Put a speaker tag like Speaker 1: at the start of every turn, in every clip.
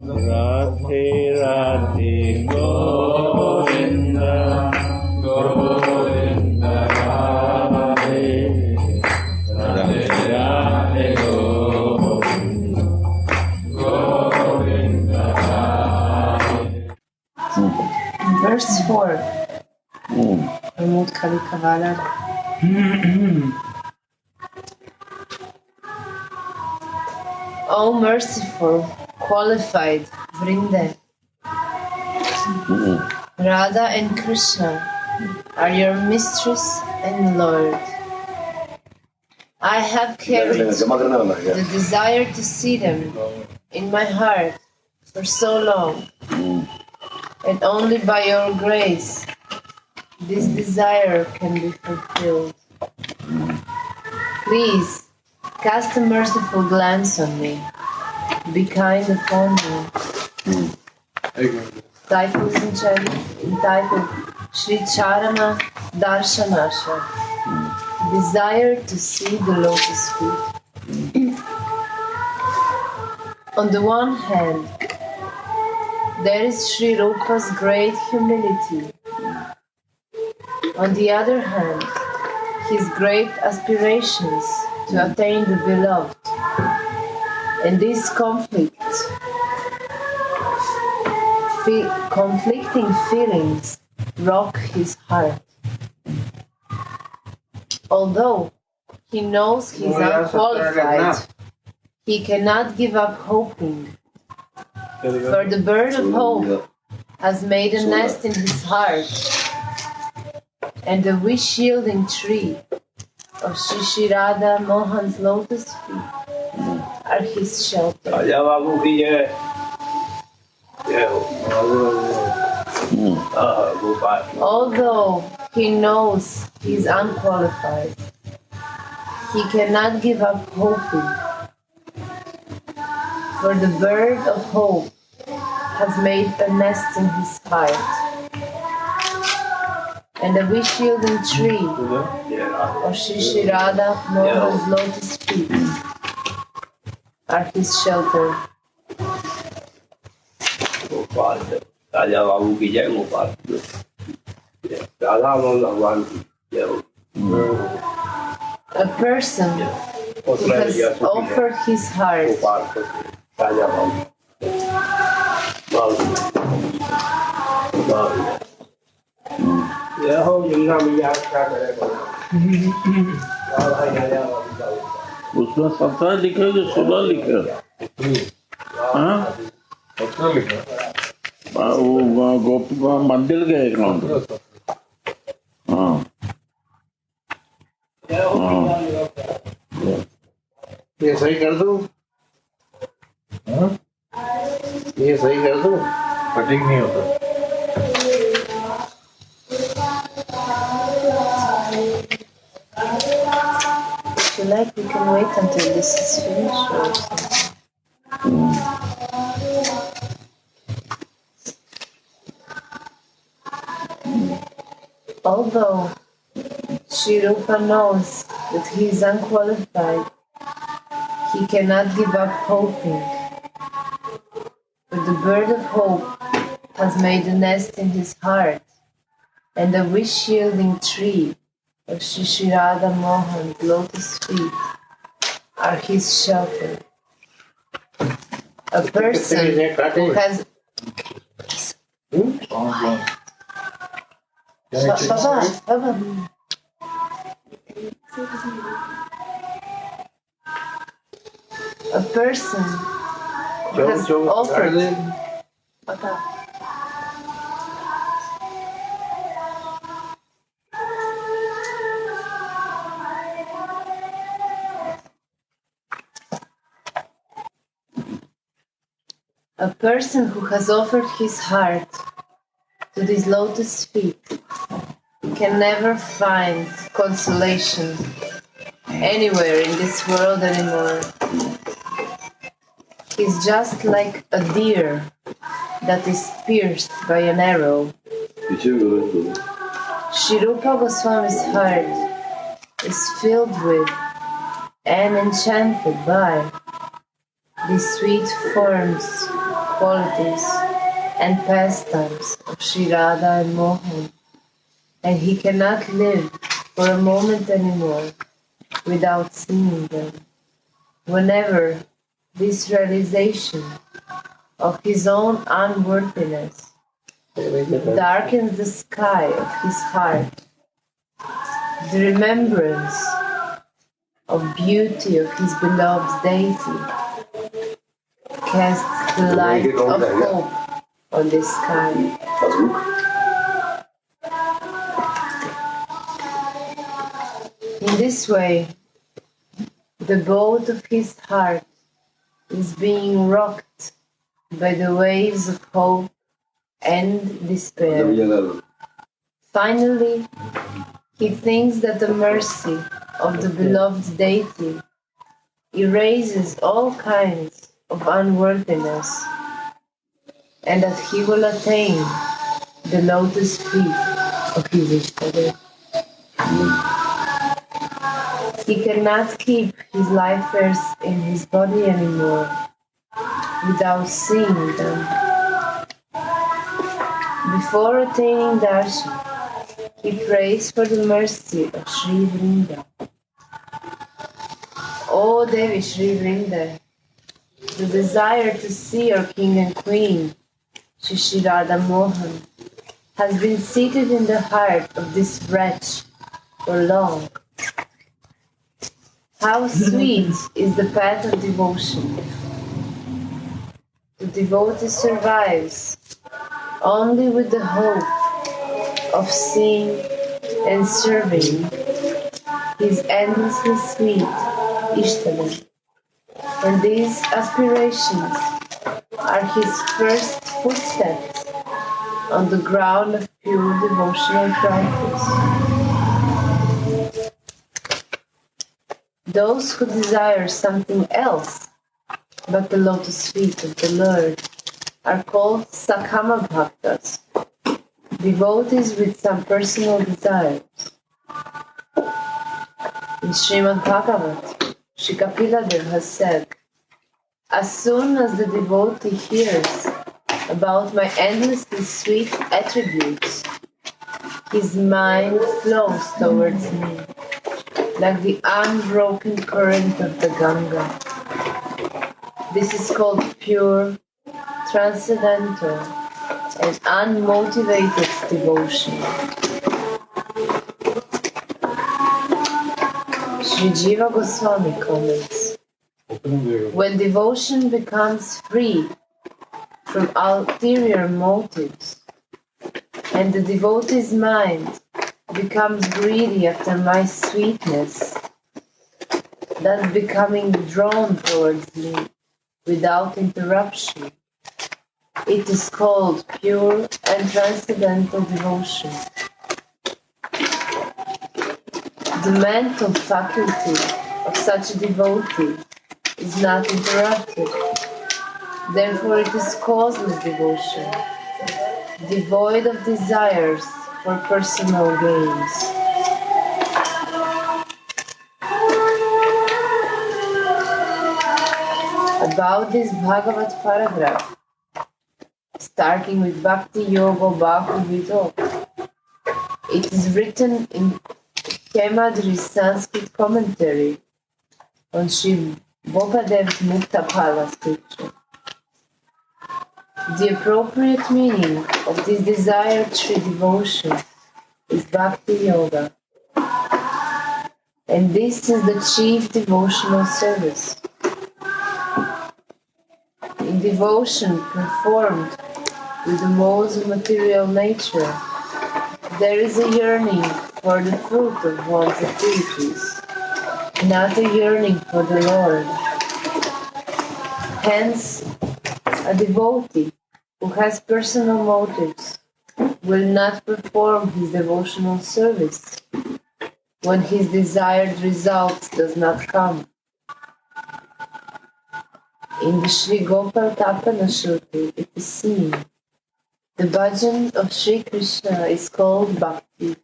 Speaker 1: Radhe Radhe Govinda Govinda Radhe Radhe Radhe Govinda Govinda Radhe.
Speaker 2: Verse 4 from Utkalika Vallari. O merciful, qualified Vrinde, Radha and Krishna are your mistress and lord. I have carried the desire to see them in my heart for so long, and only by your grace this desire can be fulfilled. Please, cast a merciful glance on me. Be kind upon me. Title is entitled Sri Charana Darshanasha. Desire to see the lotus feet. On the one hand, there is Sri Rupa's great humility. On the other hand, his great aspirations to attain the beloved. And these conflicting feelings rock his heart. Although he knows he's unqualified, he cannot give up hoping. For the bird of hope has made a nest in his heart, and the wish-yielding tree of Shri Radha Mohan's lotus feet are his shelter. Although he knows he is unqualified, he cannot give up hoping. For the bird of hope has made a nest in his heart, and the wish-yielding tree of Shri Radha Mohan's lotus feet are his shelter. A person who has offered his heart
Speaker 1: उसमें 17 लिखे जो 16 लिखे हाँ वो गोपी मंदिर के account हाँ
Speaker 3: ये सही कर दो ये सही कर दो कटिंग नहीं होता
Speaker 2: If you like, we can wait until this is finished. Although Sri Rupa knows that he is unqualified, he cannot give up hoping. But the bird of hope has made a nest in his heart, and the wish-yielding tree of Shri Radha Mohan's lotus feet are his shelter. A person who has... Baba. A person who has offered... A person who has offered his heart to these lotus feet can never find consolation anywhere in this world anymore. He's just like a deer that is pierced by an arrow. Shri Rupa Goswami's heart is filled with and enchanted by these sweet forms qualities and pastimes of Sri Radha and Mohan, and he cannot live for a moment anymore without seeing them. Whenever this realization of his own unworthiness darkens the sky of his heart, the remembrance of beauty of his beloved deity casts the light of hope on the sky. In this way, the boat of his heart is being rocked by the waves of hope and despair. Finally, he thinks that the mercy of the beloved deity erases all kinds of unworthiness, and that he will attain the lotus feet of his Ishtadev. He cannot keep his life force in his body anymore without seeing them. Before attaining darshan, he prays for the mercy of Sri Vrinda. O Devi Sri Vrinda, the desire to see your king and queen, Shri Radha Mohan, has been seated in the heart of this wretch for long. How sweet is the path of devotion. The devotee survives only with the hope of seeing and serving his endlessly sweet Ishtadev. And these aspirations are his first footsteps on the ground of pure devotional practice. Those who desire something else but the lotus feet of the Lord are called Sakama Bhaktas, devotees with some personal desires. In Srimad Bhagavat, Shri Kapila Dev has said, as soon as the devotee hears about my endlessly sweet attributes, his mind flows towards me like the unbroken current of the Ganga. This is called pure, transcendental, and unmotivated devotion. Sri Jiva Goswami comments, when devotion becomes free from ulterior motives, and the devotee's mind becomes greedy after my sweetness, thus becoming drawn towards me without interruption, it is called pure and transcendental devotion. The mental faculty of such a devotee is not interrupted. Therefore it is causeless devotion, devoid of desires for personal gains. About this Bhagavat paragraph, starting with Bhakti Yoga Bahu Vido, it is written in Kemadri's Sanskrit commentary on Sri Bhogadev's Muktapala scripture. The appropriate meaning of this desired Sri devotion is Bhakti Yoga, and this is the chief devotional service. In devotion performed with the modes of material nature, there is a yearning for the fruit of one's activities, not a yearning for the Lord. Hence, a devotee who has personal motives will not perform his devotional service when his desired result does not come. In the Sri Gopal Tapana Shruti, it is seen, the bhajan of Sri Krishna is called Bhakti.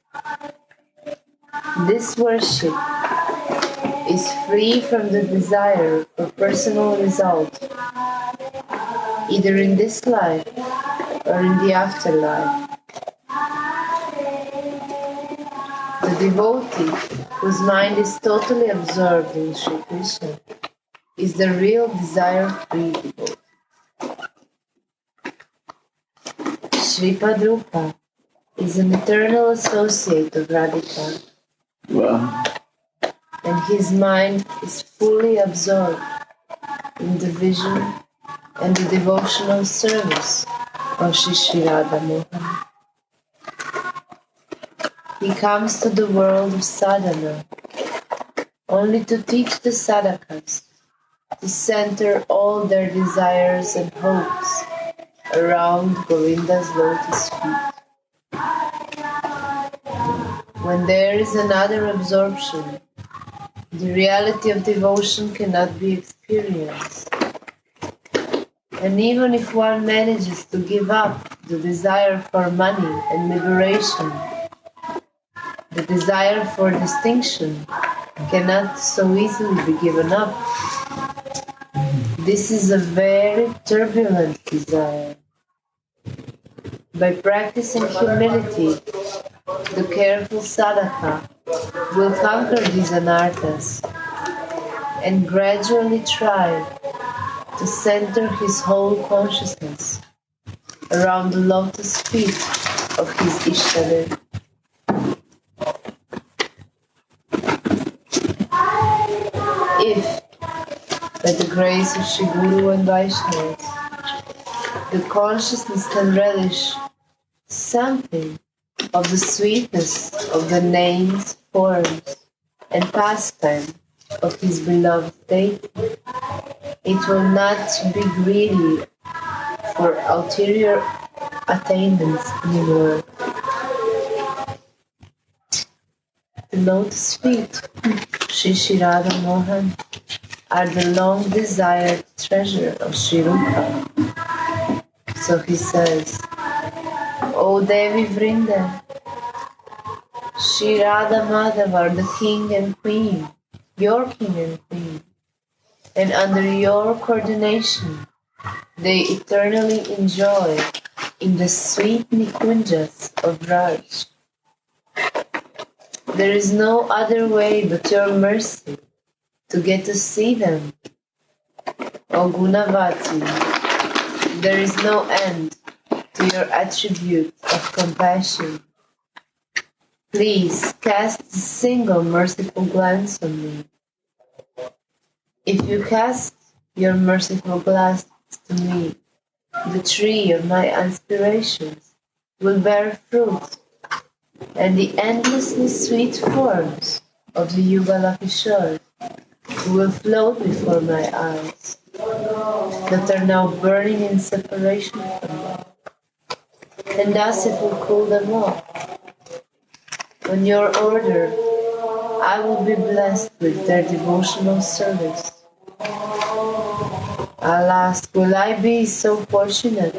Speaker 2: This worship is free from the desire for personal result, either in this life or in the afterlife. The devotee, whose mind is totally absorbed in Sri Krishna, is the real desire-free devotee. Sripad Rupa is an eternal associate of Radhika,
Speaker 1: Wow.
Speaker 2: and his mind is fully absorbed in the vision and the devotional service of Shri Radha Mohan. He comes to the world of sadhana only to teach the sadhakas to center all their desires and hopes around Govinda's lotus feet. When there is another absorption, the reality of devotion cannot be experienced. And even if one manages to give up the desire for money and liberation, the desire for distinction cannot so easily be given up. This is a very turbulent desire. By practicing humility, the careful sadhaka will conquer these anarthas and gradually try to center his whole consciousness around the lotus feet of his Ishtadev. If, by the grace of Shri Guru and Vaishnavas, the consciousness can relish something of the sweetness of the names, forms, and pastime of his beloved deity, it will not be greedy for ulterior attainments anymore. The lotus feet, Shri Radha Mohan, are the long-desired treasure of Sri Rupa. So he says, O Devi Vrinda, Sri Radha Madhav are the king and queen, your king and queen, and under your coordination they eternally enjoy in the sweet Nikunjas of Raj. There is no other way but your mercy to get to see them. O Gunavati, there is no end to your attribute of compassion. Please cast a single merciful glance on me. If you cast your merciful glance to me, the tree of my aspirations will bear fruit, and the endlessly sweet forms of the Yugala Kishore will float before my eyes, that are now burning in separation from me, and thus it will cool them off. On your order, I will be blessed with their devotional service. Alas, will I be so fortunate?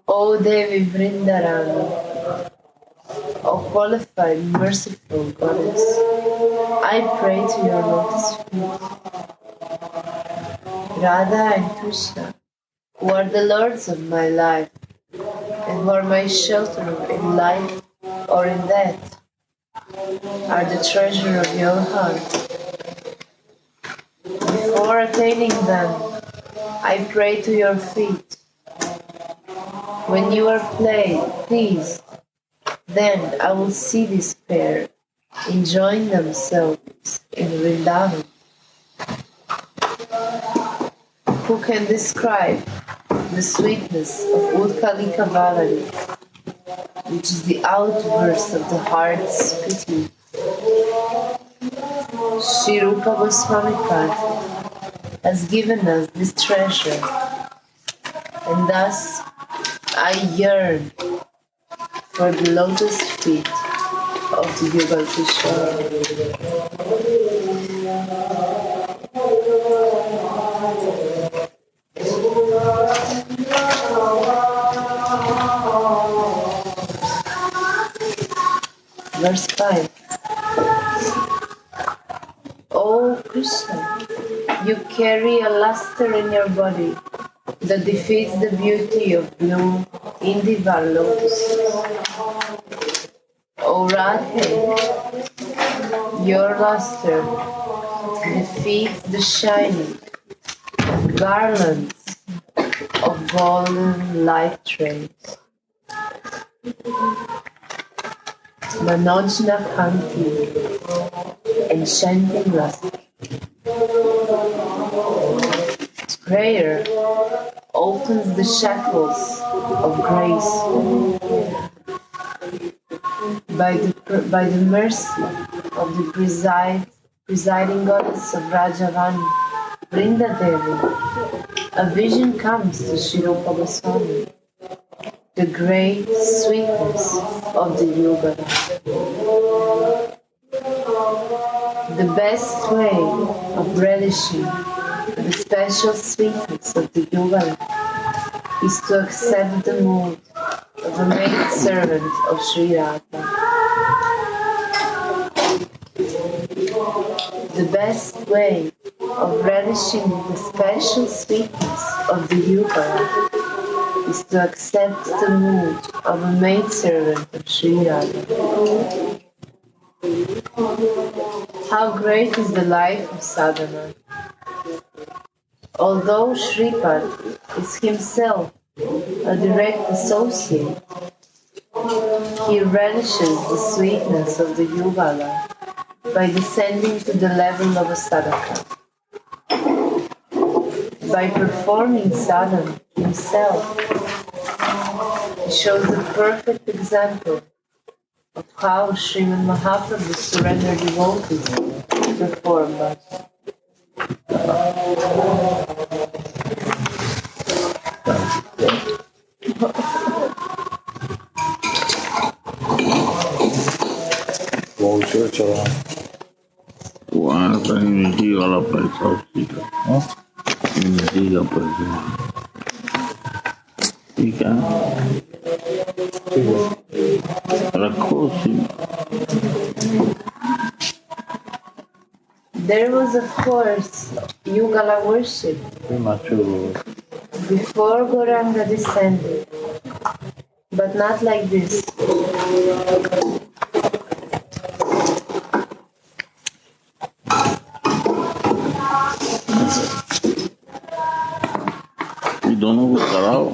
Speaker 2: O Devi Vrindarani, O qualified, merciful goddess, I pray to your lotus feet. Radha and Krishna, who are the lords of my life, and who are my shelter in life or in death, are the treasure of your heart. Before attaining them, I pray to your feet. When you are pleased, then I will see this pair enjoying themselves in Vrindavan. Who can describe the sweetness of Utkalika Vallari, which is the outburst of the heart's pity? Sri Rupa Goswami Pad has given us this treasure, and thus I yearn for the lotus feet of the Yugal Kishore. Verse 5. O Krishna, you carry a luster in your body that defeats the beauty of blue indivar lotuses. O Radhe, your luster defeats the shining garlands of golden light trays. Manojna Kanti, enchanting luster. Prayer opens the shackles of grace. By the mercy of the presiding goddess of Rajavani, Vrinda Devi, a vision comes to Sri Rupa Goswami, the great sweetness of the Yuga. The best way of relishing the special sweetness of the Yuga is to accept the mood of a maid servant of Sri Radha. The best way of relishing the special sweetness of the Yuga is to accept the mood of a maidservant of Sri Radha. How great is the life of sadhana! Although Shripad is himself a direct associate, he relishes the sweetness of the Yuvala by descending to the level of a sadhaka. By performing sadhana himself, he shows the perfect example of how Srimad Mahaprabhu's surrendered devotees perform bhajan.
Speaker 1: वहाँ का immunity वाला पैसा उसी का immunity का पैसा ठीक है रखो उसी में
Speaker 2: There was, of course, Yugala worship before Gauranga descended, but not like this.
Speaker 1: ये दोनों को कराओ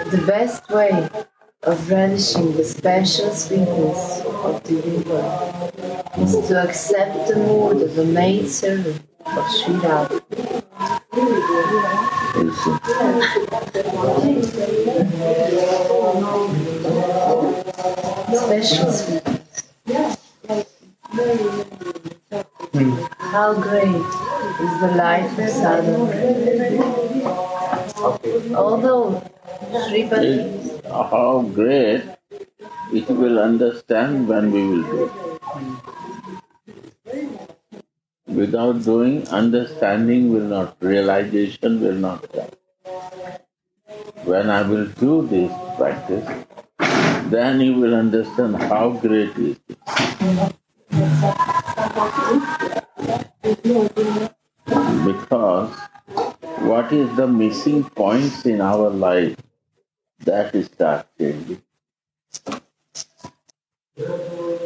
Speaker 1: The best way of relishing the special sweetness of the Yuga is to accept the mood of a maidservant of Sri Radha. Special sweetness. How great is the life of sadhana. Although Sripati, how great it will understand when we will do. Without doing, understanding will not, realization will not come. When I will do this practice, then you will understand how great it is.
Speaker 4: Because what is the missing points in our life that start changing?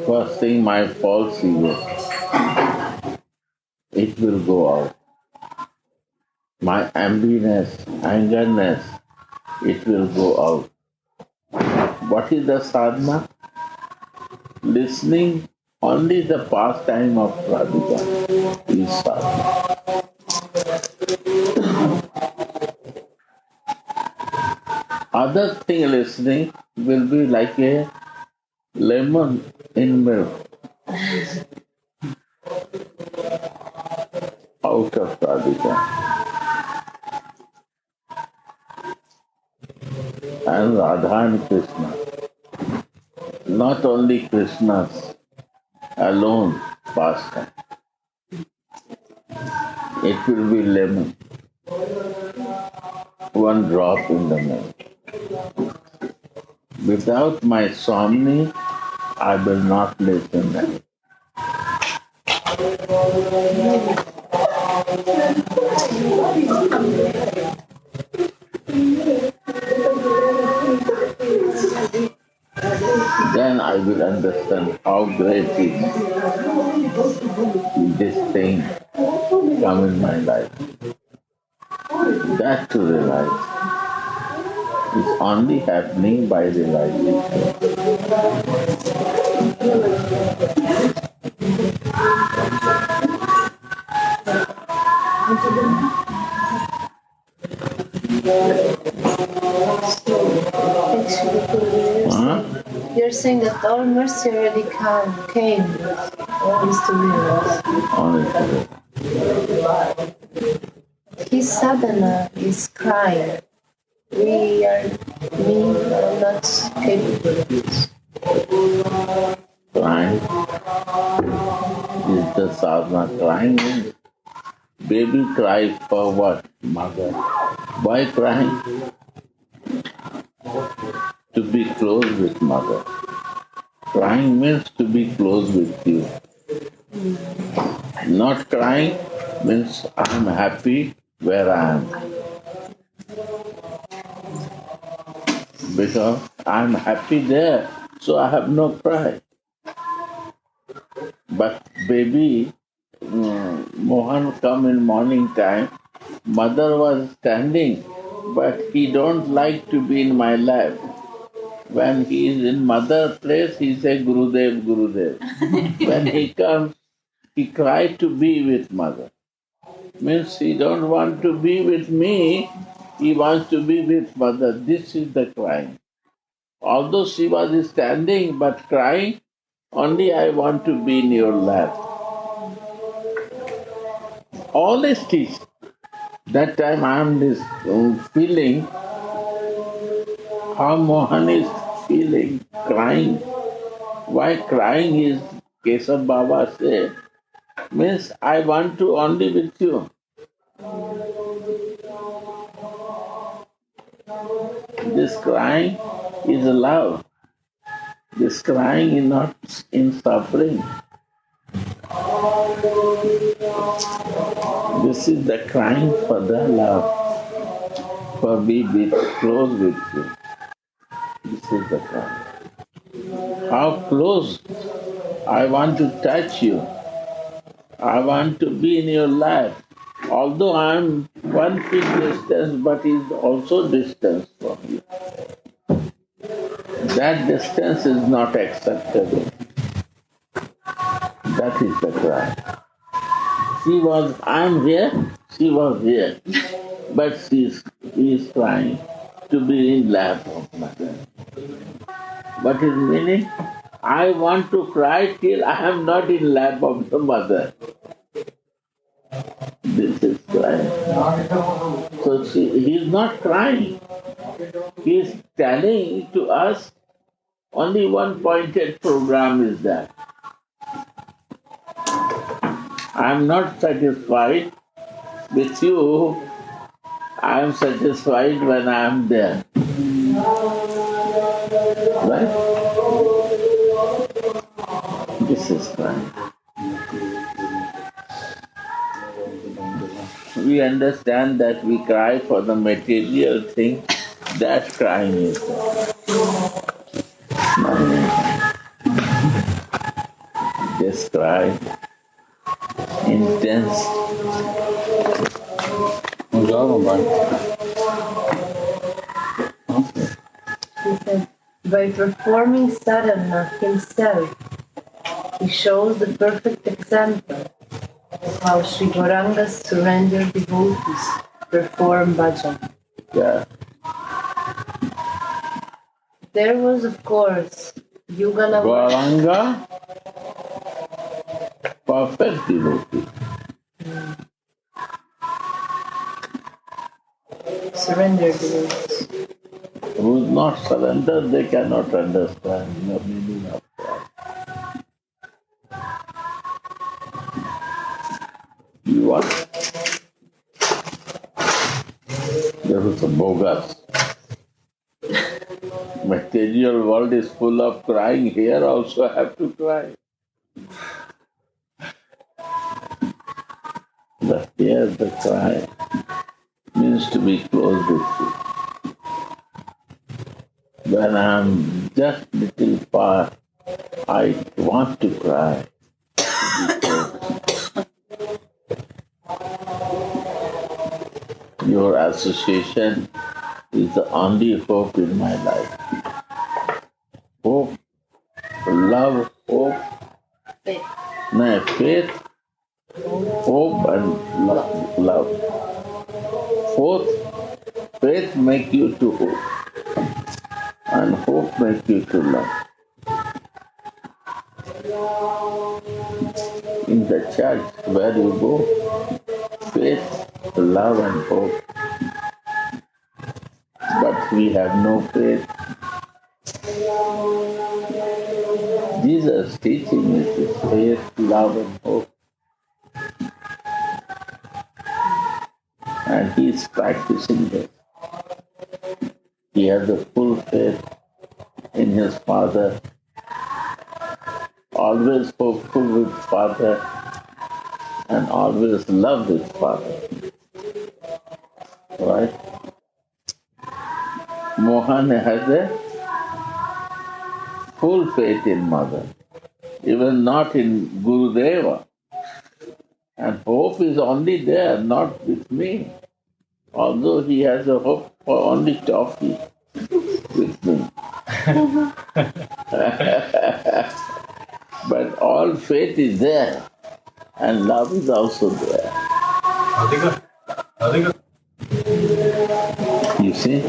Speaker 4: First thing, my false ego, it will go out. My ambiness, angerness, it will go out. What is the sadhana? Listening only the pastime of Radhika is sadhana. Other thing listening will be like a lemon in milk out of Radhika. And Radha and Krishna. Not only Krishna's alone pastime. It will be lemon. One drop in the milk. Without my Swami, I will not listen. Then I will understand how great is this thing come in my life. That to realize is only happening by realization.
Speaker 1: You're saying that all mercy already came, always to realize. His sadhana is crying. We are not capable of it.
Speaker 4: Crying is the sadhana. Crying means baby cries for what? Mother. Why crying? To be close with mother. Crying means to be close with you. Not crying means I'm happy where I am. Because I'm happy there, so I have no cry. But baby, Mohan come in morning time, mother was standing, but he don't like to be in my lap. When he is in mother place, he say Gurudev, Gurudev. When he comes, he cry to be with mother. Means he don't want to be with me, he wants to be with mother. This is the crying. Although she was standing but crying, only I want to be in your lap. Honesty. That time I am this feeling how Mohan is feeling, crying. Why crying is, Kesab Baba said, means I want to only with you. This crying is love. This crying is not in suffering. This is the crying for the love, for be close with you. This is the crying. How close? I want to touch you. I want to be in your life. Although I am 1 feet distance, but is also distance from you. That distance is not acceptable. That is the cry. I am here, she was here. But he is trying to be in lap of mother. What is meaning? I want to cry till I am not in lap of the mother. This is crying. So he is not crying. He is telling to us only one pointed program is that. I am not satisfied with you. I am satisfied when I am there. Right? This is crying. we understand that we cry for the material thing, that crying is just cry, intense.
Speaker 1: He said, by performing sadhana himself, he shows the perfect example of how Sri Gauranga's surrendered devotees perform bhajan.
Speaker 4: Yeah.
Speaker 1: There was, of course, Yugala
Speaker 4: Gauranga, perfect devotee.
Speaker 1: surrendered devotees.
Speaker 4: Who is not surrendered, they cannot understand the meaning of God. You what? This is a bogus. Material world is full of crying. Here also have to cry. The cry means to be close with you. When I'm just little far, I want to cry. Your association is the only hope in my life. Hope, love, hope,
Speaker 1: Faith.
Speaker 4: no, faith, hope and love. Faith make you to hope, and hope make you to love. In the church where you go, faith, love and hope. But we have no faith. Jesus' teaching is this faith, love and hope. And he is practicing this. He has a full faith in his Father, always hopeful with Father, and always loved his Father. Right? Mohan has a full faith in Mother, even not in Gurudeva. And hope is only there, not with me. Although he has a hope for only toffee with me. But all faith is there, and love is also there. You see?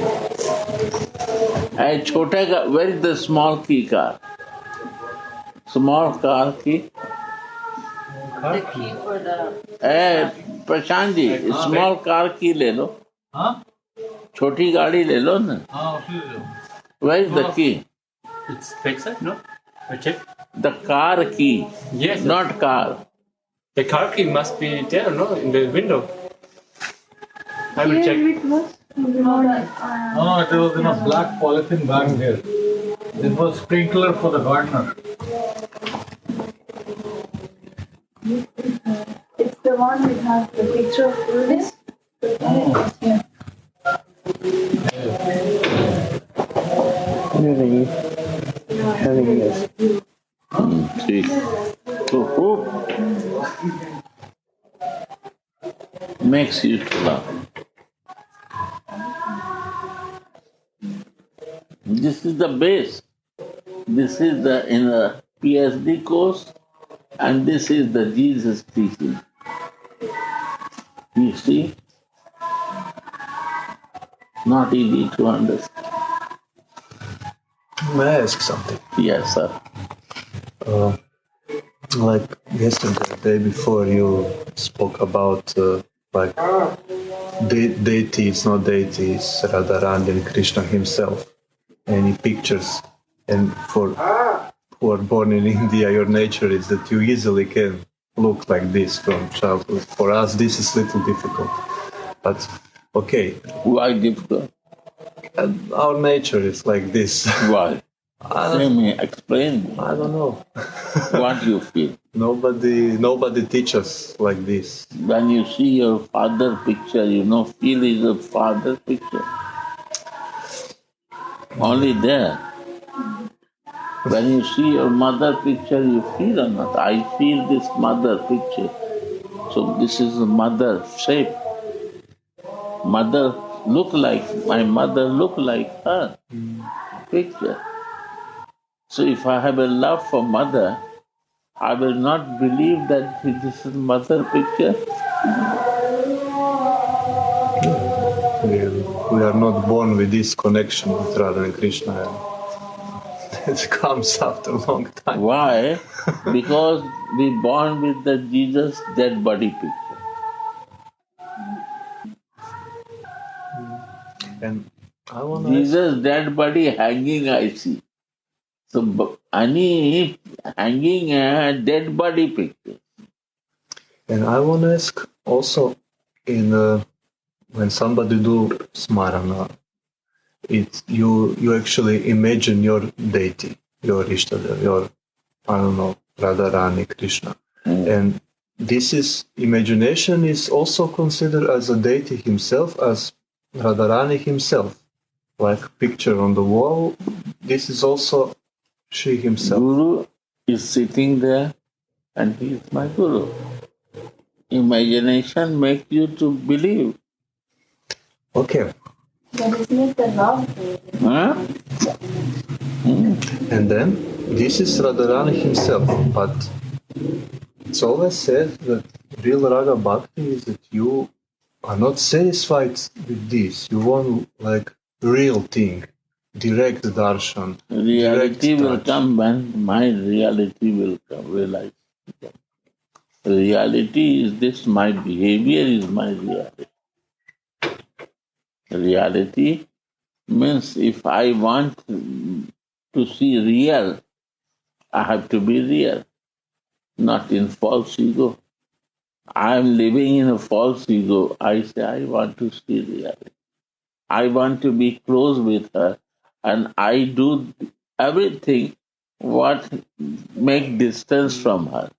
Speaker 4: Hey, chota ka, where is the small key car? Small car key?
Speaker 1: The key for the...
Speaker 4: Hey, Prashant ji, small car key ले लो. छोटी गाड़ी ले लो ना. Where is the key?
Speaker 5: It's fixed, no? I check.
Speaker 4: The car key.
Speaker 5: Yes.
Speaker 4: Not car.
Speaker 5: The car key must be there, no? In the window. I will check.
Speaker 3: No, it was in a black polythene bag there. This was sprinkler for the gardener.
Speaker 2: It's the one that has the picture of this. Yeah.
Speaker 4: See. So hope makes you to love. This is the base. This is the in a PhD course, and this is the Jesus teaching. You see? Not easy to understand.
Speaker 6: May I ask something?
Speaker 4: Yes, sir.
Speaker 6: Like yesterday, the day before, you spoke about like deities, not deities, Radharani and Krishna himself. Any pictures? And for who are born in India, your nature is that you easily can look like this from childhood. For us, this is little difficult. But okay,
Speaker 4: Why difficult?
Speaker 6: and our nature is like this.
Speaker 4: Why?
Speaker 6: I
Speaker 4: Tell me, explain.
Speaker 6: don't know.
Speaker 4: What you feel?
Speaker 6: Nobody teaches like this.
Speaker 4: When you see your father picture, feel is a father picture. Only there. When you see your mother picture, you feel or not? I feel this mother picture. So this is a mother shape. Mother my mother look like her picture. So if I have a love for mother, I will not believe that this is mother picture.
Speaker 6: We are not born with this connection with Radha and Krishna. It comes after a long time.
Speaker 4: Why? Because we born with the Jesus dead body picture.
Speaker 6: And I want
Speaker 4: Jesus dead body hanging, I see. So Ani hanging a dead body picture.
Speaker 6: And I want to ask also, when somebody do smarana, you actually imagine your deity, your Ishtadev, your Radharani, Krishna, and this imagination is also considered as a deity himself, as Radharani himself, like picture on the wall. This is also she himself.
Speaker 4: Guru is sitting there, and he is my Guru. Imagination makes you to believe.
Speaker 6: Okay.
Speaker 2: But it's not the love.
Speaker 4: Huh?
Speaker 6: And then this is Radharani himself, but it's always said that real Raga Bhakti is that you are not satisfied with this. You want like real thing, direct darshan.
Speaker 4: Reality
Speaker 6: direct
Speaker 4: will
Speaker 6: touch.
Speaker 4: come when my reality will come, realize. Reality is this, my behavior is my reality. Reality means if I want to see real, I have to be real, not in false ego. I am living in a false ego. I say I want to see reality. I want to be close with her, and I do everything what make distance from her.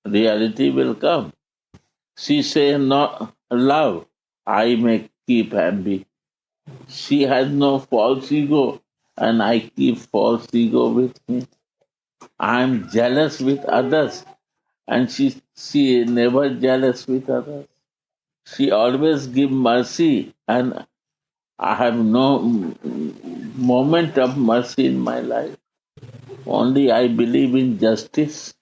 Speaker 4: Reality will come. She say no love, I may keep happy. She has no false ego, and I keep false ego with me. I am jealous with others, and she never jealous with others. She always give mercy, and I have no moment of mercy in my life. Only I believe in justice.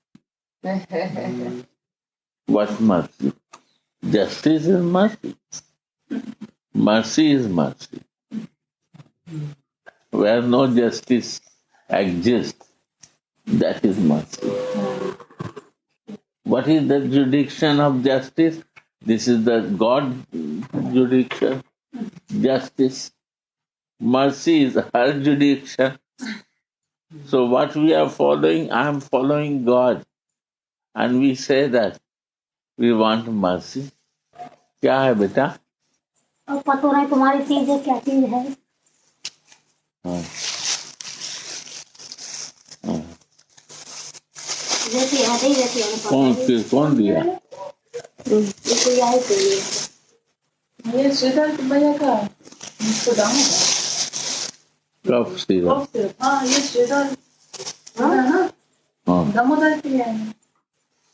Speaker 4: What mercy? Justice is mercy. Mercy is mercy. Where no justice exists, that is mercy. What is the jurisdiction of justice? This is the God jurisdiction. Justice. Mercy is her jurisdiction. So what we are following, I am following God. And we say that we want mercy. क्या है बेटा?
Speaker 7: अब पता नहीं तुम्हारी चीज है क्या चीज है?
Speaker 4: कौन दिया?
Speaker 2: ये सिद्धार्थ भैया का इसको दाम है।
Speaker 4: Cough syrup.
Speaker 2: हाँ ये सिद्धार्थ ना दामोदर की है।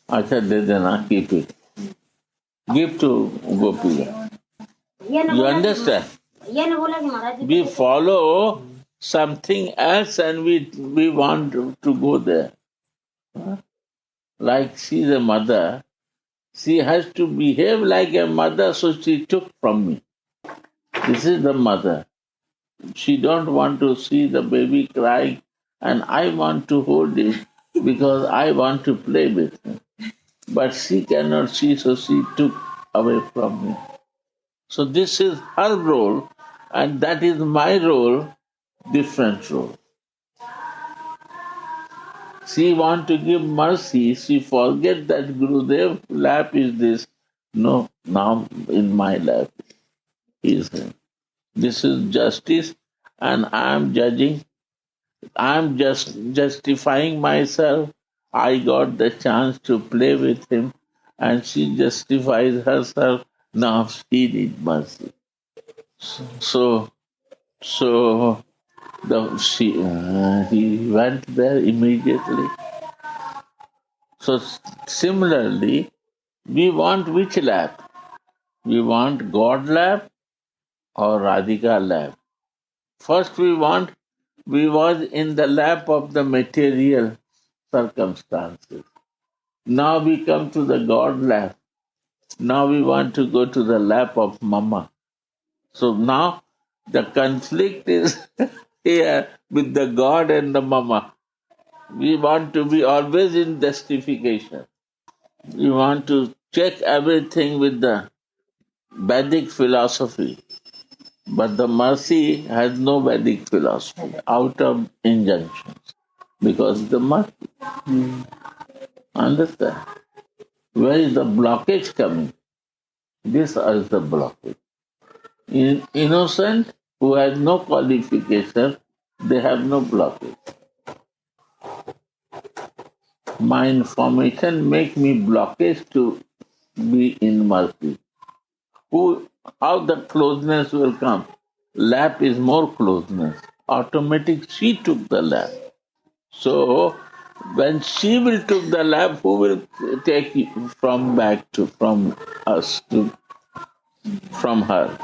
Speaker 4: अच्छा दे देना, keep it. Give to Gopi. You understand? We follow something else and we want to go there. Like she is a mother, she has to behave like a mother, so she took from me. This is the mother. She don't want to see the baby crying, and I want to hold it because I want to play with him. But she cannot see, so she took away from me. So this is her role, and that is my role, different role. She want to give mercy, she forget that Gurudev lap is this. No, now in my lap is him. This is justice, and I am judging. I am just justifying myself. I got the chance to play with him, and she justifies herself. Now she did mercy. So, so he went there immediately. So similarly, we want which lap? We want God lap or Radhika lap? First we was in the lap of the material circumstances. Now we come to the God lap. Now we want to go to the lap of Mama. So now the conflict is here with the God and the Mama. We want to be always in justification. We want to check everything with the Vedic philosophy. But the mercy has no Vedic philosophy, out of injunctions. Because the mercy. Understand? Where is the blockage coming? This is the blockage. Innocent who has no qualification, they have no blockage. My information make me blockage to be in mercy. How the closeness will come? Lap is more closeness. Automatic, she took the lap. So when she will took the lap, who will take it from us to from her?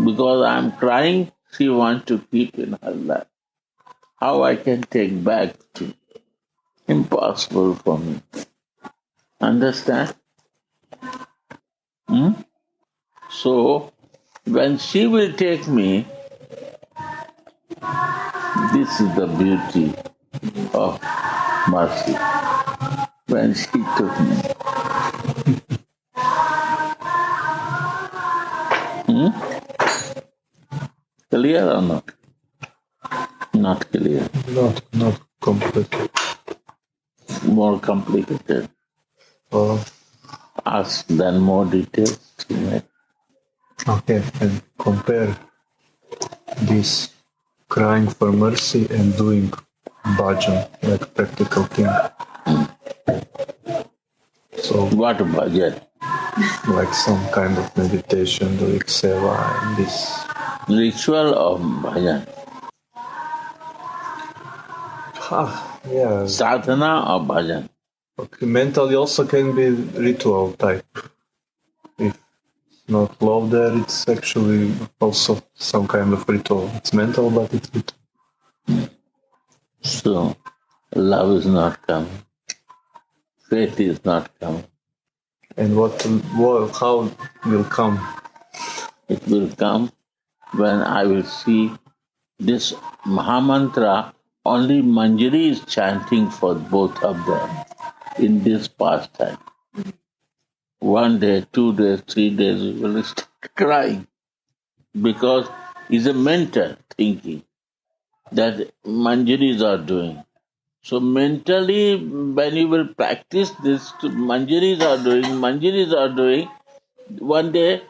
Speaker 4: Because I am crying, she wants to keep in her lap. How I can take back to impossible for me. Understand? So when she will take me, this is the beauty of mercy. When she took me. Clear or not? Not clear.
Speaker 6: Not completely.
Speaker 4: More complicated. Ask then more details to make.
Speaker 6: Okay, and compare this crying for mercy and doing bhajan, like practical thing. So
Speaker 4: What bhajan?
Speaker 6: like some kind of meditation, doing seva and this.
Speaker 4: Ritual of bhajan.
Speaker 6: Yeah.
Speaker 4: Sadhana or bhajan.
Speaker 6: Okay, mentally also can be ritual type. If not love there, it's actually also some kind of ritual. It's mental, but it's ritual.
Speaker 4: So love is not coming. Faith is not coming.
Speaker 6: And how will come?
Speaker 4: It will come when I will see this Mahamantra. Only Manjari is chanting for both of them in this pastime. 1 day, 2 days, 3 days, we will start crying because it's a mental thinking that Manjaris are doing. So mentally, when you will practice this, Manjaris are doing, one day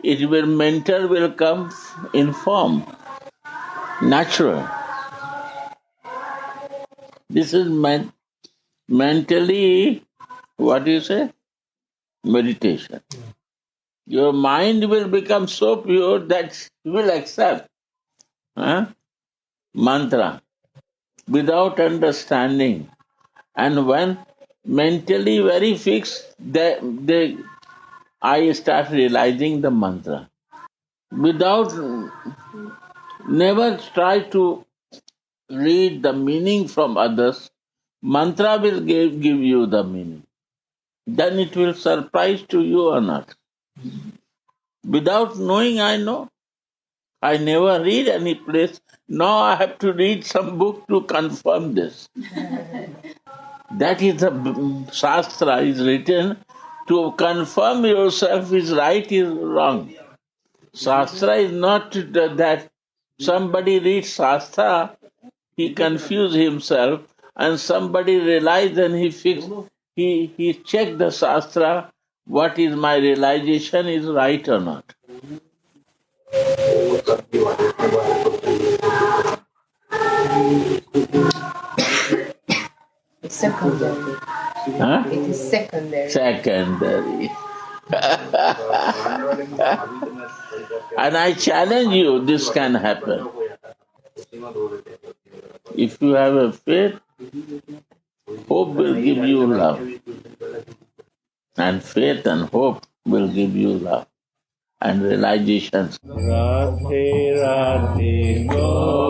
Speaker 4: mental will come in form, natural. This is mentally, what do you say? Meditation. Your mind will become so pure that you will accept mantra without understanding. And when mentally very fixed, I start realizing the mantra. Without, never try to read the meaning from others. Mantra will give you the meaning. Then it will surprise to you or not. Without knowing, I know. I never read any place. Now I have to read some book to confirm this. That is the Shastra is written to confirm yourself is right, is wrong. Shastra is not that somebody reads Shastra, he confused himself, and somebody realized and he checked the Shastra, what is my realization is right or not.
Speaker 2: secondary.
Speaker 4: Huh?
Speaker 2: It is secondary.
Speaker 4: Secondary. And I challenge you, this can happen. If you have a faith, hope will give you love. And faith and hope will give you love and realization. Radhe Radhe Go.